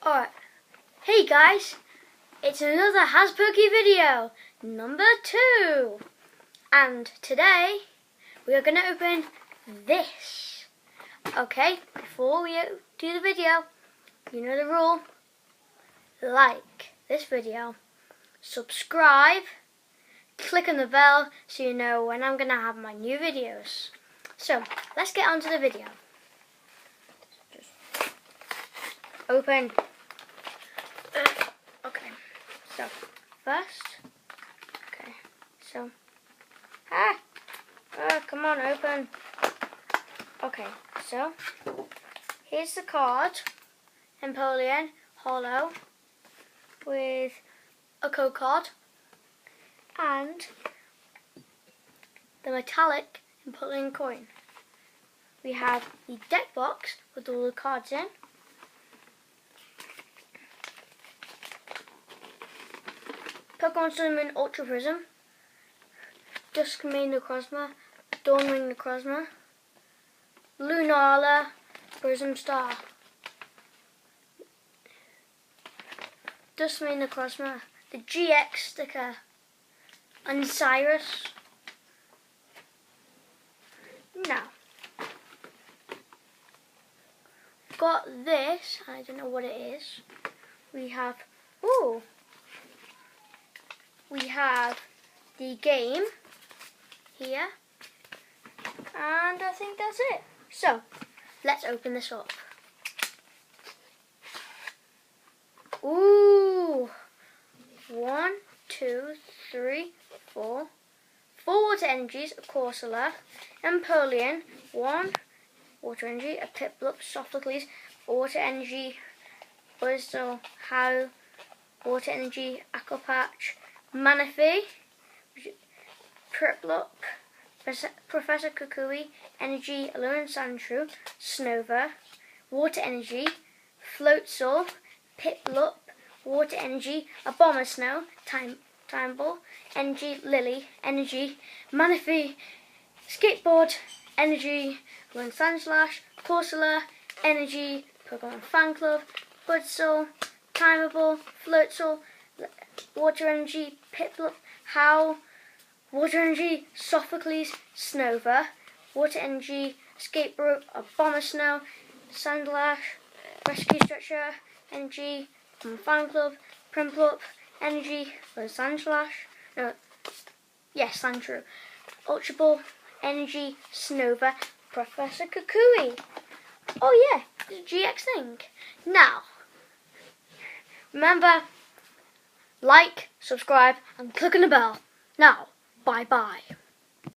Alright, hey guys, it's another Hasbookie video, number 2. And today, we are going to open this. Okay, before we do the video, you know the rule. Like this video, subscribe, click on the bell so you know when I'm going to have my new videos. So, let's get on to the video. Just open. Okay, so first, come on, open. Okay, so here's the card, Imperial hollow with a code card and the metallic Imperial coin. We have the deck box with all the cards in. Pokemon Summon Ultra Prism, Duskmane Necrozma, Dawnwing Necrozma, Lunala Prism Star, Duskmane Necrozma, the GX sticker, and Cyrus. Now, got this, I don't know what it is. We have, we have the game here, and I think that's it. So, let's open this up. Ooh, 1, 2, 3, 4. 4 water energies, a Corsola, Imperial, 1 water energy, a Piplup, Sophocles, water energy, Buzzsaw, How, water energy, Aquapatch, Manaphy, Piplup, Professor Kukui, Energy, Alone Sandshrew, Snova, Water Energy, Floatzel, Piplup, Water Energy, Abomasnow, Timeball, Energy, Lily, Energy, Manaphy, Skateboard, Energy, Alone Sandslash, Corsola, Energy, Pokemon Fan Club, Buzzsaw, Timeable, Floatzel, Water Energy, Piplup, Howl, Water Energy, Sophocles, Snova, Water Energy, Escape Rope, Abomasnow, Sandlash, Rescue Stretcher, Energy, Fan Club, Primplup, Energy, Sandslash, Sandshrew, Ultra Ball, Energy, Snova, Professor Kukui. Oh yeah, it's a GX thing. Now, remember, like, subscribe, and click on the bell. Now, bye-bye.